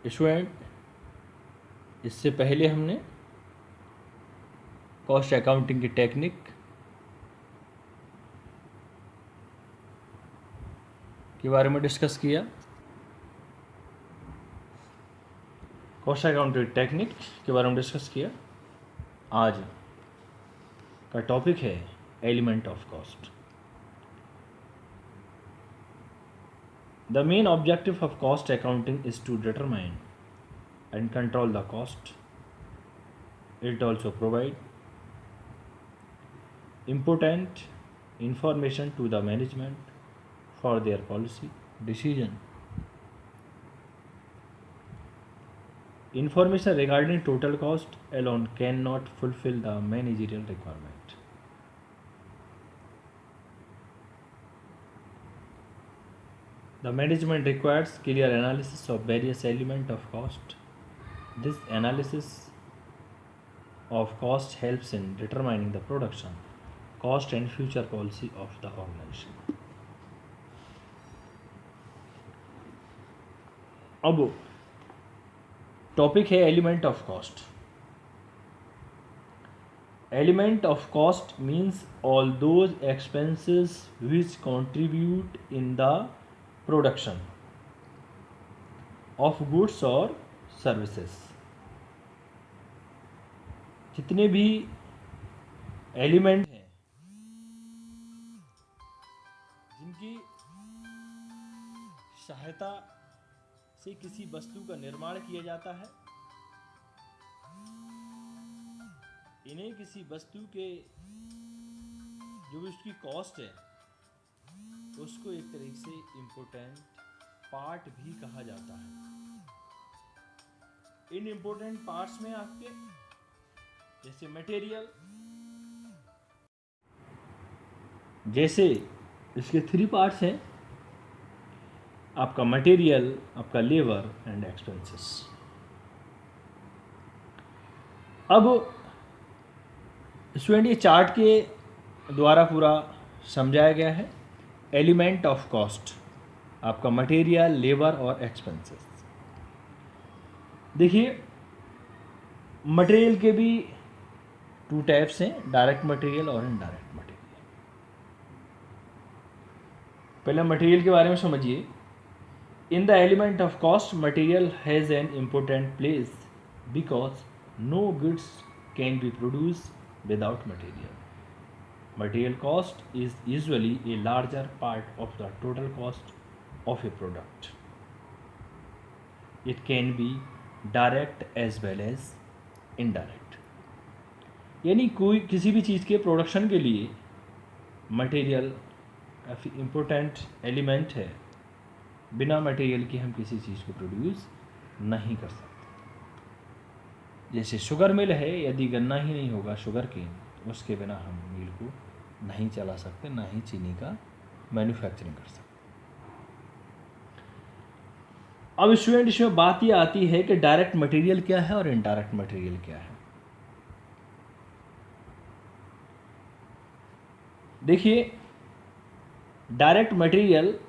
Student, इससे पहले हमने कॉस्ट अकाउंटिंग की टेक्निक के बारे में डिस्कस किया। कॉस्ट अकाउंटिंग टेक्निक के बारे में डिस्कस किया। आज का टॉपिक है element of cost. The main objective of cost accounting is to determine and control the cost. It also provide important information to the management for their policy decision. Information regarding total cost alone cannot fulfill the managerial requirement. The management requires clear analysis of various elements of cost. This analysis of cost helps in determining the production, cost and future policy of the organization. अब topic है element of cost. Element of cost means all those expenses which contribute in the production of goods और services. जितने भी element हैं जिनकी सहायता से किसी वस्तु का निर्माण किया जाता है, इन्हें किसी वस्तु के जो भी उसकी कॉस्ट है उसको एक तरीके से इम्पोर्टेंट पार्ट भी कहा जाता है। इन इम्पोर्टेंट पार्ट्स में आपके जैसे मटेरियल, जैसे इसके 3 पार्ट्स हैं, आपका मटेरियल, आपका लेबर एंड एक्सपेंसेस। अब स्टूडेंट ये चार्ट के द्वारा पूरा समझाया गया है। एलिमेंट ऑफ कॉस्ट आपका मटेरियल, लेबर और एक्सपेंसेस। देखिए मटेरियल के भी 2 टाइप्स हैं, डायरेक्ट मटेरियल और इनडायरेक्ट मटेरियल। पहले मटेरियल के बारे में समझिए। In the element of cost material has an important place because no goods can be produced without material. Material cost is usually a larger part of the total cost of a product. It can be direct as well as indirect. यानी कोई किसी भी चीज़ के production के लिए material काफ़ी important element है। बिना मटेरियल के हम किसी चीज़ को प्रोड्यूस नहीं कर सकते। जैसे शुगर मिल है, यदि गन्ना ही नहीं होगा शुगर केन, उसके बिना हम मिल को नहीं चला सकते, ना ही चीनी का मैन्युफैक्चरिंग कर सकते। अब स्टूडेंट इसमें बात ये आती है कि डायरेक्ट मटेरियल क्या है और इनडायरेक्ट मटेरियल क्या है। देखिए डायरेक्ट मटेरियल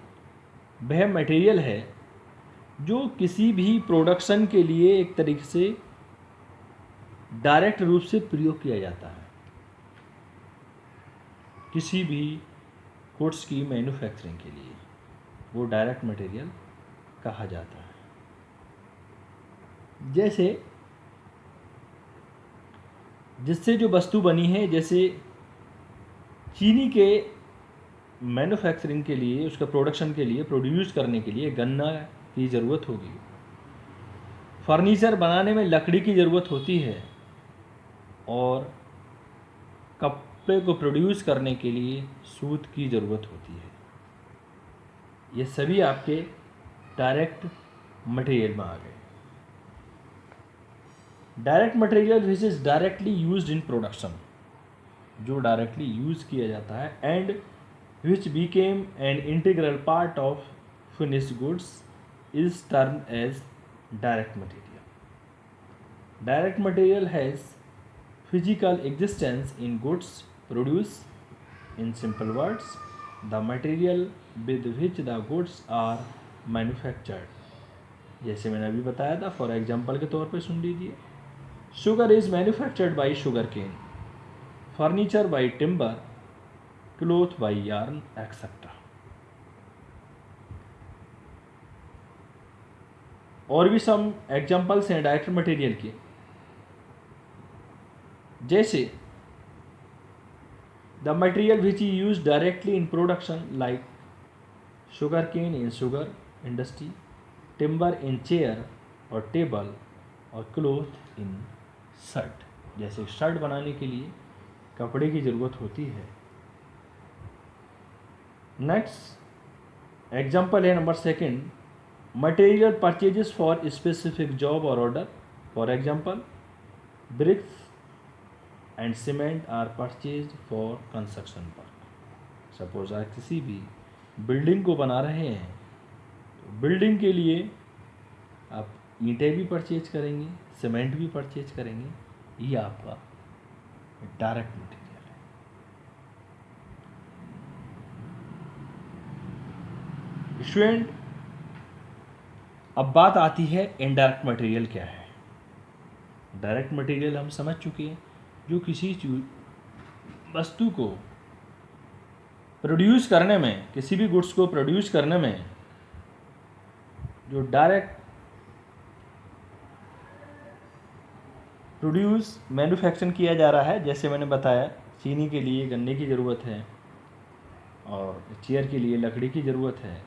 वह मटेरियल है जो किसी भी प्रोडक्शन के लिए एक तरीके से डायरेक्ट रूप से प्रयोग किया जाता है। किसी भी गुड्स की मैन्युफैक्चरिंग के लिए वो डायरेक्ट मटेरियल कहा जाता है। जैसे जिससे जो वस्तु बनी है, जैसे चीनी के मैन्युफैक्चरिंग के लिए, उसका प्रोडक्शन के लिए, प्रोड्यूस करने के लिए गन्ना की ज़रूरत होगी। फर्नीचर बनाने में लकड़ी की ज़रूरत होती है और कपड़े को प्रोड्यूस करने के लिए सूत की ज़रूरत होती है। ये सभी आपके डायरेक्ट मटेरियल में आ गए। Direct material which is directly used in production, जो डायरेक्टली यूज़ किया जाता है, and which became an integral part of finished goods is termed as direct material. Direct material has physical existence in goods produced. In simple words, the material with which the goods are manufactured. जैसे मैंने अभी बताया था, for example के तौर पे सुन लीजिए। Sugar is manufactured by sugar cane, furniture by timber, cloth by yarn etcetera. और भी सम एग्जाम्पल्स हैं डायरेक्ट मटेरियल के, जैसे the material which is use directly in production like sugar cane in sugar industry, timber in chair और table, और cloth in shirt. जैसे shirt बनाने के लिए कपड़े की ज़रूरत होती है। नेक्स्ट एग्जाम्पल है number second, material purchases for specific job और order. For example, bricks and cement are purchase for construction work. Suppose आप किसी भी बिल्डिंग को बना रहे हैं, तो बिल्डिंग के लिए आप ईंटें भी परचेज करेंगे, सीमेंट भी परचेज करेंगे, ये आपका डायरेक्ट मटेरियल है। स्टूडेंट, अब बात आती है इनडायरेक्ट मटेरियल क्या है। डायरेक्ट मटेरियल हम समझ चुके हैं, जो किसी वस्तु को प्रोड्यूस करने में, किसी भी गुड्स को प्रोड्यूस करने में जो डायरेक्ट प्रोड्यूस मैन्युफैक्चरिंग किया जा रहा है। जैसे मैंने बताया, चीनी के लिए गन्ने की ज़रूरत है, और चेयर के लिए लकड़ी की ज़रूरत है,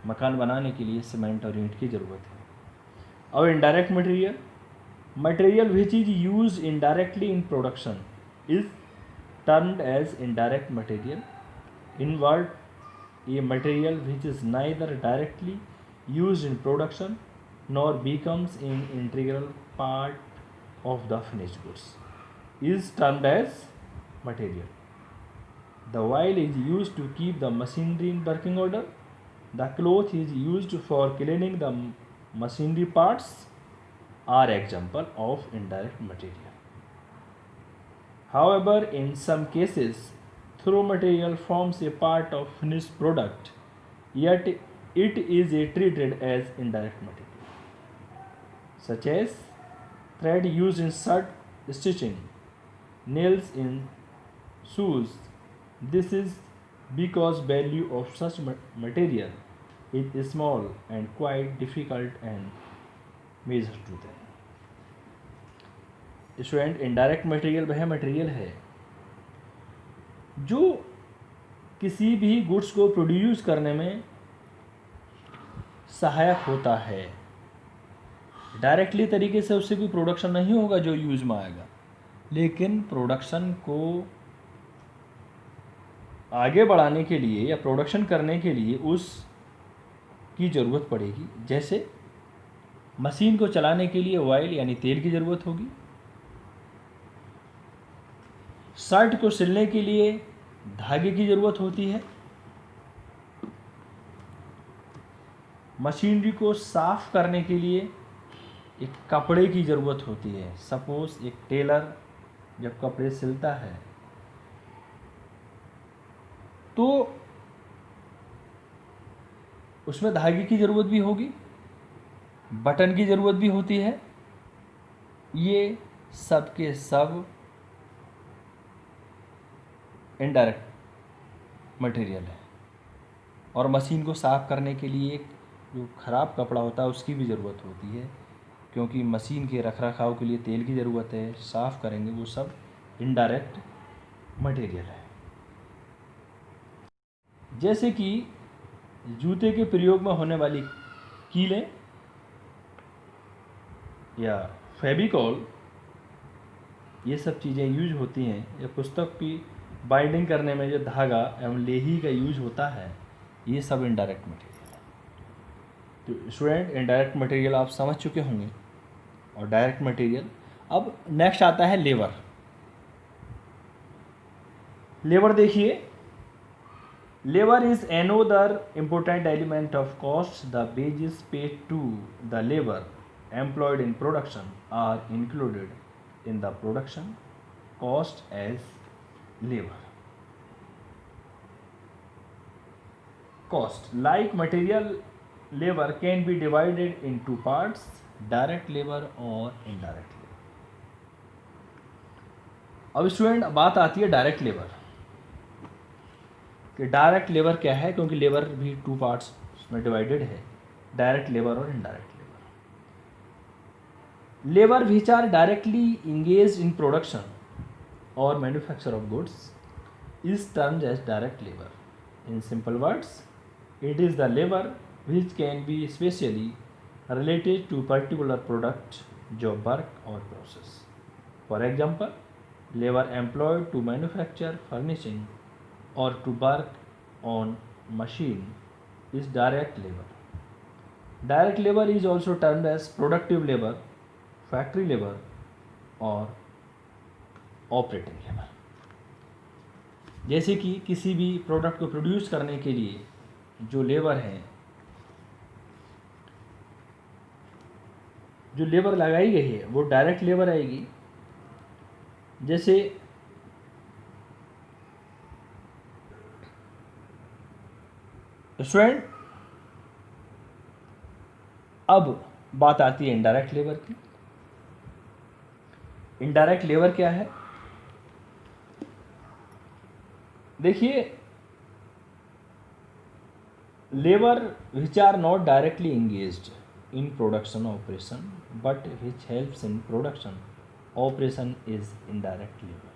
मकान बनाने के लिए सीमेंट और ईंट की ज़रूरत है। और indirect material, material which is use indirectly in production is termed as indirect material. In word, ये material which is neither directly use in production nor becomes an integral part of the finished goods is termed as material. The oil is used to keep the machinery in working order. The cloth is used for cleaning the machinery parts are example of indirect material. However, in some cases, through material forms a part of finished product, yet it is treated as indirect material, such as thread used in shirt stitching, nails in shoes. This is because value of such material is small and quite difficult and measure to them. Student, indirect material वह material है जो किसी भी goods को produce करने में सहायक होता है। डायरेक्टली तरीके से उससे कोई प्रोडक्शन नहीं होगा जो यूज में आएगा, लेकिन प्रोडक्शन को आगे बढ़ाने के लिए या प्रोडक्शन करने के लिए उस की ज़रूरत पड़ेगी। जैसे मशीन को चलाने के लिए ऑयल यानी तेल की ज़रूरत होगी, शर्ट को सिलने के लिए धागे की ज़रूरत होती है, मशीनरी को साफ करने के लिए एक कपड़े की ज़रूरत होती है। सपोज एक टेलर जब कपड़े सिलता है तो उसमें धागे की ज़रूरत भी होगी, बटन की ज़रूरत भी होती है। ये सब के सब इनडायरेक्ट मटेरियल है। और मशीन को साफ़ करने के लिए एक जो ख़राब कपड़ा होता है उसकी भी ज़रूरत होती है, क्योंकि मशीन के रख रखाव के लिए तेल की ज़रूरत है, साफ़ करेंगे, वो सब इनडायरेक्ट मटेरियल है। जैसे कि जूते के प्रयोग में होने वाली कीलें या फेविकॉल, ये सब चीज़ें यूज होती हैं। या पुस्तक की बाइंडिंग करने में जो धागा एवं लेही का यूज होता है, ये सब इनडायरेक्ट मटेरियल है। तो स्टूडेंट, इनडायरेक्ट मटेरियल आप समझ चुके होंगे। और डायरेक्ट मटेरियल, अब नेक्स्ट आता है लेबर। लेबर देखिए, labour is another important element of cost. The wages paid to the labor employed in production are included in the production cost as labor cost. Like material labor can be divided in two parts, direct labor और indirect labor. अब student बात आती है direct labour कि direct labour क्या है, क्योंकि labour भी टू पार्ट्स में डिवाइडेड है, डायरेक्ट लेबर और indirect labour. Labour which are directly engage in production और manufacture of goods is termed as direct labor. In simple words, it is the labor which can be specially related to particular product, job work or process. For example, labor employed to manufacture furnishing or to work on machine is direct labor. Direct labor is also termed as productive labor, factory labor or operating labor. जैसे कि किसी भी product को produce करने के लिए जो labour है, जो लेबर लगाई गई है वो डायरेक्ट लेबर आएगी. जैसे स्टूडेंट अब बात आती है इनडायरेक्ट लेबर की. इनडायरेक्ट लेबर क्या है? देखिए, labour which are not directly engaged in production operation but which helps in production operation is indirect labor.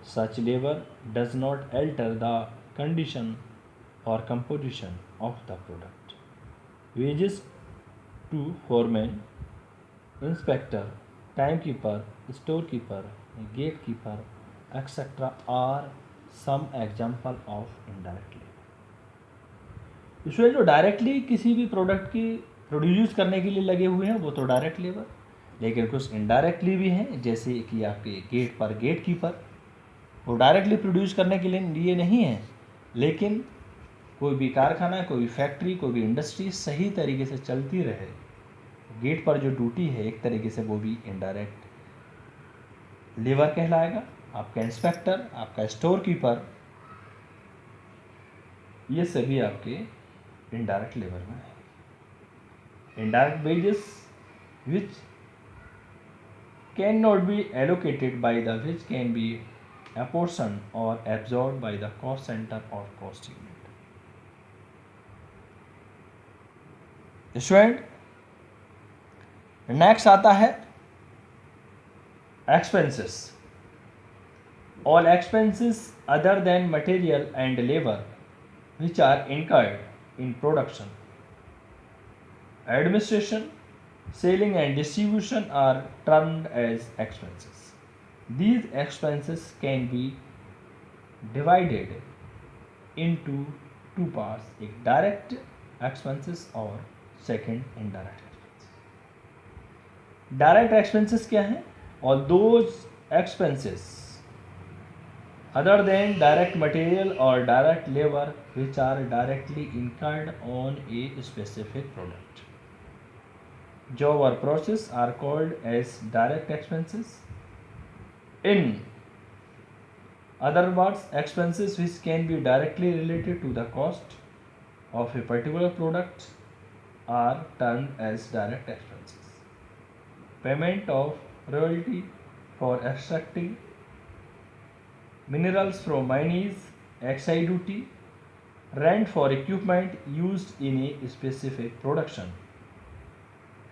Such labor does not alter the condition or composition of the product. Wages to foreman, inspector, timekeeper, storekeeper, gatekeeper, etc. are some example of indirect labor. इसमें जो directly किसी भी product की produce करने के लिए लगे हुए हैं वो तो डायरेक्ट लेबर, लेकिन कुछ इनडायरेक्टली भी हैं, जैसे कि आपके गेट पर गेट कीपर, वो डायरेक्टली प्रोड्यूस करने के लिए नहीं है, लेकिन कोई भी कारखाना, कोई भी फैक्ट्री, कोई भी इंडस्ट्री सही तरीके से चलती रहे, गेट पर जो ड्यूटी है एक तरीके से वो भी इनडायरेक्ट लेबर कहलाएगा. आपका इंस्पेक्टर, आपका स्टोर कीपर, ये सभी आपके इनडायरेक्ट लेबर में है. Indirect wages which cannot be allocated by the which can be apportioned or absorbed by the cost center or cost unit. Student next आता है expenses. All expenses other than material and labor which are incurred in production, administration, selling and distribution are termed as expenses. These expenses can be divided into two parts, एक direct expenses और second indirect expenses. Direct expenses क्या हैं? All those expenses other than direct material or direct labor which are directly incurred on a specific product, job or process are called as direct expenses. In other words, expenses which can be directly related to the cost of a particular product are termed as direct expenses. Payment of royalty for extracting minerals from mines, excise duty, rent for equipment used in a specific production,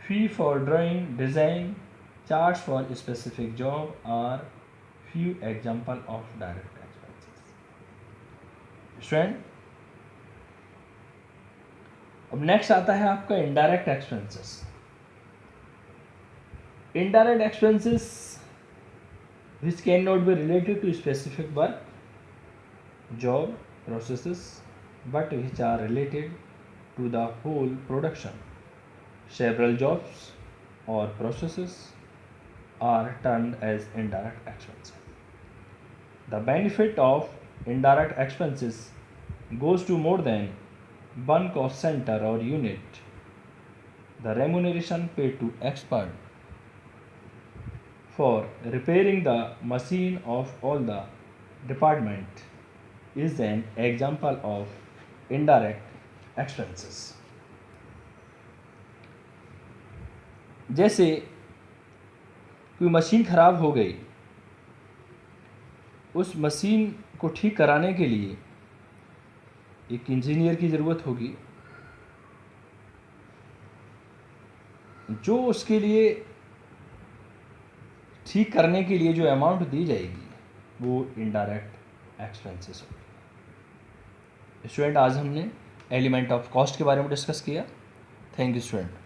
fee for drawing, design, charge for a specific job are few example of direct expenses. Student अब next आता है आपका indirect expenses. Indirect expenses which cannot be related to specific work, job, processes, but which are related to the whole production. Several jobs or processes are termed as indirect expenses. The benefit of indirect expenses goes to more than one cost center or unit. The remuneration paid to expert for repairing the machine of all the department is an example of indirect expenses. जैसे कोई machine ख़राब हो गई, उस machine को ठीक कराने के लिए एक इंजीनियर की ज़रूरत होगी, जो उसके लिए ठीक करने के लिए जो अमाउंट दी जाएगी वो इनडायरेक्ट एक्सपेंसेस होगी। स्टूडेंट, आज हमने एलिमेंट ऑफ कॉस्ट के बारे में डिस्कस किया। Thank you student.